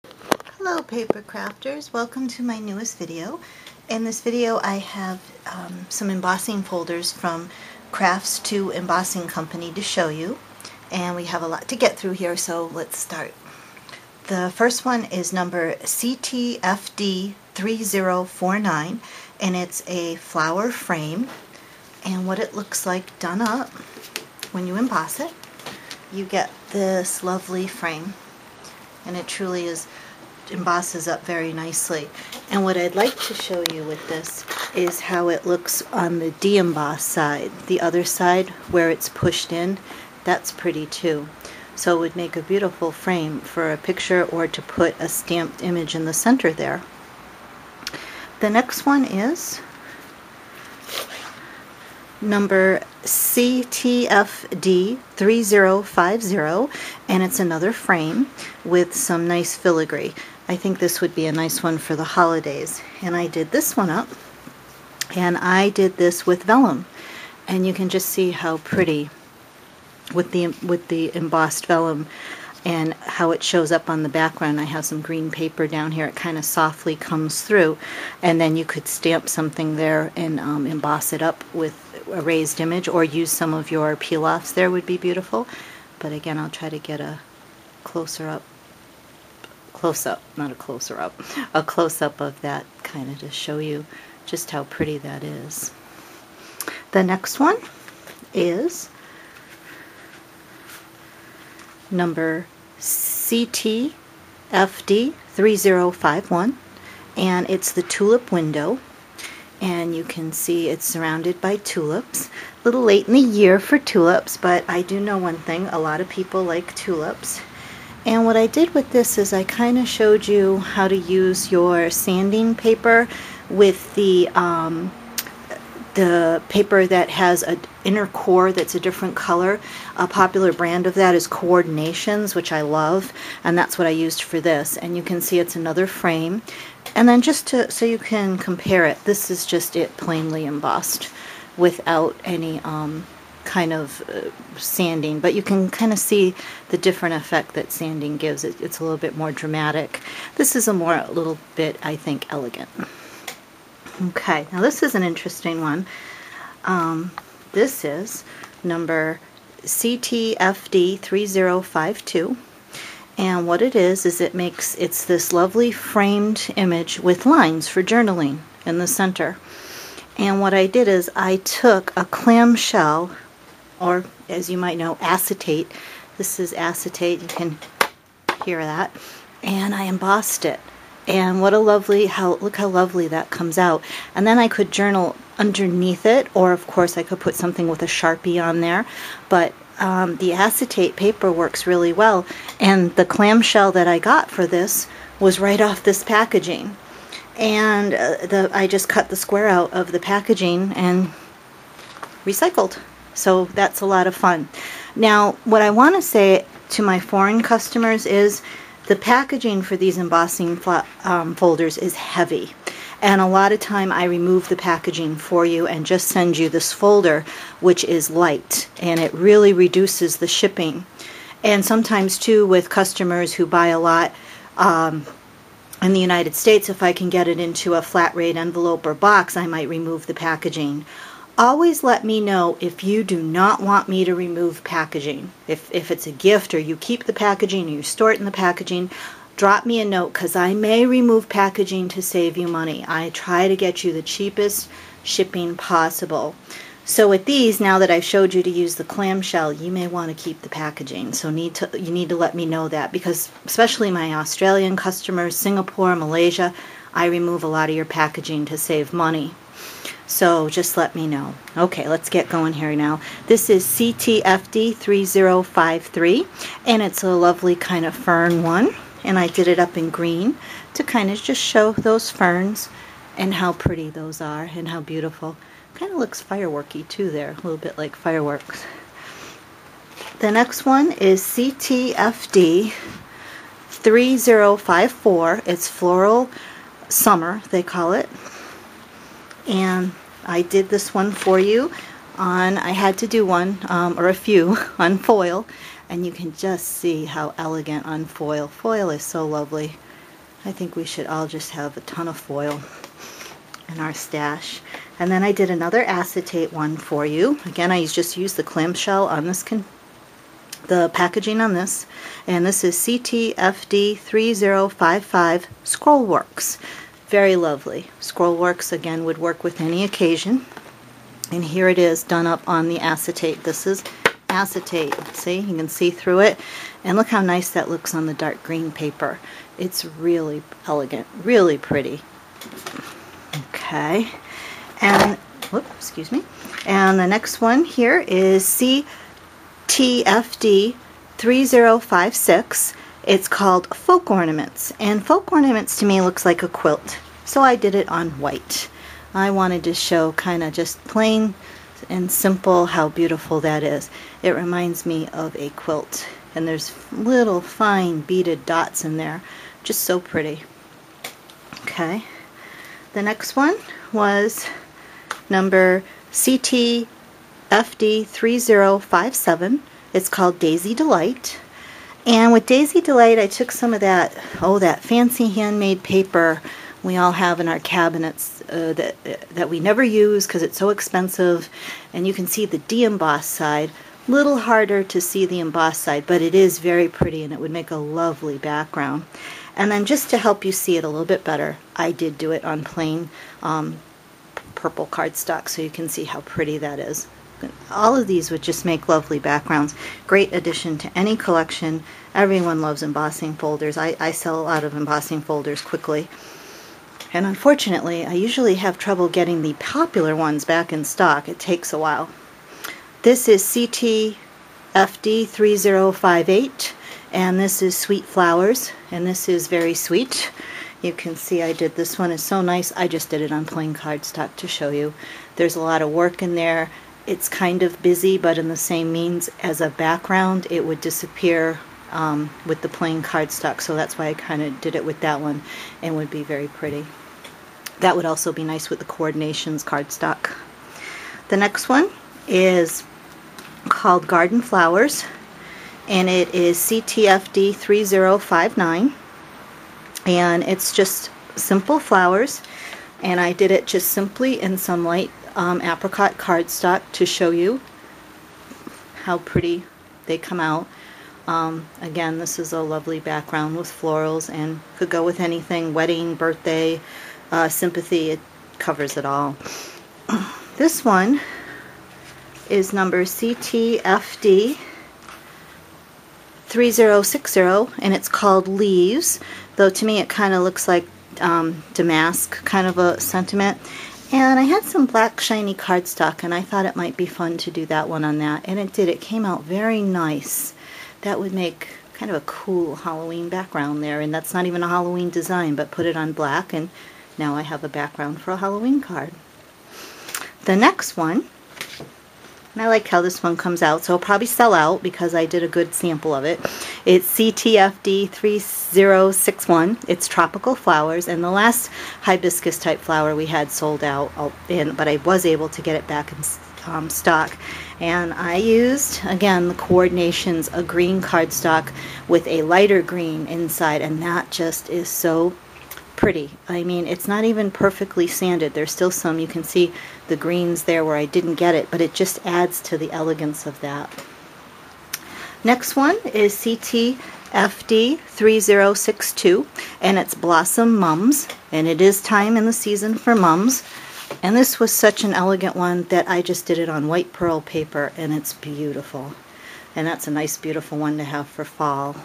Hello paper crafters, welcome to my newest video. In this video I have some embossing folders from Crafts-Too Embossing Company to show you, and we have a lot to get through here, so let's start. The first one is number CTFD 3049, and it's a flower frame, and what it looks like done up when you emboss it, you get this lovely frame, and it truly is embosses up very nicely. And what I'd like to show you with this is how it looks on the de-embossed side. The other side where it's pushed in, that's pretty too. So it would make a beautiful frame for a picture or to put a stamped image in the center there. The next one is number CTFD 3050, and it's another frame with some nice filigree. I think this would be a nice one for the holidays, and I did this one up, and I did this with vellum, and you can just see how pretty with the embossed vellum and how it shows up on the background. I have some green paper down here. It kind of softly comes through, and then you could stamp something there and emboss it up with a raised image, or use some of your peel-offs there would be beautiful. But again, I'll try to get a close-up of that kind of to show you just how pretty that is. The next one is number CTFD 3051, and it's the tulip window, and you can see it's surrounded by tulips. A little late in the year for tulips, but I do know one thing, a lot of people like tulips. And what I did with this is I kind of showed you how to use your sanding paper with the paper that has an inner core that's a different color. A popular brand of that is Coordinations, which I love, and that's what I used for this. And you can see it's another frame. And then just so you can compare it, this is just it plainly embossed without any kind of sanding, but you can kind of see the different effect that sanding gives. It's a little bit more dramatic. This is a little bit, I think, elegant. Okay, now this is an interesting one. This is number CTFD 3052, and what it is it's this lovely framed image with lines for journaling in the center. And what I did is I took a clamshell, or as you might know, acetate. This is acetate, you can hear that. And I embossed it. And what a lovely, look how lovely that comes out. And then I could journal underneath it, or of course I could put something with a Sharpie on there. But the acetate paper works really well. And the clamshell that I got for this was right off this packaging. And I just cut the square out of the packaging and recycled. So that's a lot of fun. Now, what I want to say to my foreign customers is the packaging for these embossing folders is heavy. And a lot of time I remove the packaging for you and just send you this folder, which is light, and it really reduces the shipping. And sometimes too, with customers who buy a lot in the United States, if I can get it into a flat rate envelope or box, I might remove the packaging. Always let me know if you do not want me to remove packaging. If it's a gift, or you keep the packaging, or you store it in the packaging, drop me a note, because I may remove packaging to save you money. I try to get you the cheapest shipping possible. So with these, now that I've showed you to use the clamshell, you may want to keep the packaging. So you need to let me know that, because especially my Australian customers, Singapore, Malaysia, I remove a lot of your packaging to save money. So just let me know. Okay, let's get going here now. This is CTFD 3053, and it's a lovely kind of fern one. And I did it up in green to kind of just show those ferns and how pretty those are and how beautiful. Kind of looks fireworky too there, a little bit like fireworks. The next one is CTFD 3054. It's Floral Summer, they call it. And I did this one for you on, I had to do one, or a few, on foil, and you can just see how elegant on foil. Foil is so lovely. I think we should all just have a ton of foil in our stash. And then I did another acetate one for you. Again, I just used the clamshell on this, the packaging on this. And this is CTFD 3055 Scrollworks. Very lovely. Scrollworks, again, would work with any occasion. And here it is done up on the acetate. This is acetate. See, you can see through it. And look how nice that looks on the dark green paper. It's really elegant, really pretty. Okay. And, whoops, excuse me. And the next one here is CTFD 3056. It's called Folk Ornaments. And folk ornaments to me looks like a quilt. So I did it on white. I wanted to show kind of just plain and simple how beautiful that is. It reminds me of a quilt. And there's little fine beaded dots in there. Just so pretty. Okay. The next one was number CTFD 3057. It's called Daisy Delight. And with Daisy Delight, I took some of that, that fancy handmade paper we all have in our cabinets that we never use because it's so expensive. And you can see the de-embossed side. Little harder to see the embossed side, but it is very pretty and it would make a lovely background. And then just to help you see it a little bit better, I did do it on plain purple cardstock so you can see how pretty that is. All of these would just make lovely backgrounds. Great addition to any collection. Everyone loves embossing folders. I sell a lot of embossing folders quickly. And unfortunately, I usually have trouble getting the popular ones back in stock. It takes a while. This is CTFD 3058. And this is Sweet Flowers. And this is very sweet. You can see I did this one. It's so nice. I just did it on plain cardstock to show you. There's a lot of work in there. It's kind of busy, but in the same means as a background, it would disappear with the plain cardstock. So that's why I kind of did it with that one and would be very pretty. That would also be nice with the Coordinations cardstock. The next one is called Garden Flowers, and it is CTFD 3059. And it's just simple flowers, and I did it just simply in some light apricot cardstock to show you how pretty they come out. Again, this is a lovely background with florals and could go with anything, wedding, birthday, sympathy, it covers it all. This one is number CTFD 3060, and it's called Leaves, though to me it kind of looks like damask kind of a sentiment. And I had some black shiny cardstock and I thought it might be fun to do that one on that, and it did. It came out very nice. That would make kind of a cool Halloween background there, and that's not even a Halloween design, but put it on black and now I have a background for a Halloween card. The next one, and I like how this one comes out, so it'll probably sell out because I did a good sample of it. It's CTFD 3061. It's Tropical Flowers, and the last hibiscus type flower we had sold out, but I was able to get it back in stock. And I used, again, the Coordinations, a green cardstock with a lighter green inside, and that just is so pretty. I mean, it's not even perfectly sanded. There's still some, you can see the greens there where I didn't get it, but it just adds to the elegance of that. Next one is CTFD 3062, and it's Blossom Mums, and it is time in the season for mums. And this was such an elegant one that I just did it on white pearl paper, and it's beautiful. And that's a nice, beautiful one to have for fall.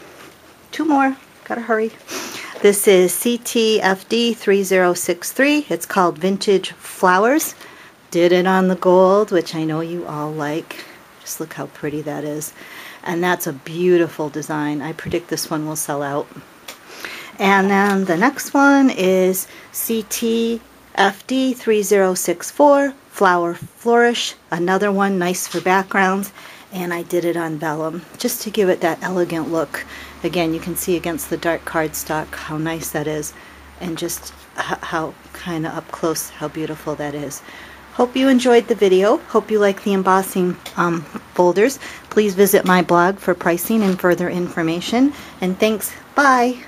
Two more, gotta hurry. This is CTFD 3063. It's called Vintage Flowers. Did it on the gold, which I know you all like. Just look how pretty that is. And that's a beautiful design. I predict this one will sell out. And then the next one is CTFD 3064, Flower Flourish. Another one nice for backgrounds. And I did it on vellum, just to give it that elegant look. Again, you can see against the dark cardstock how nice that is, and just how kind of up close how beautiful that is. Hope you enjoyed the video. Hope you like the embossing folders. Please visit my blog for pricing and further information. And thanks. Bye.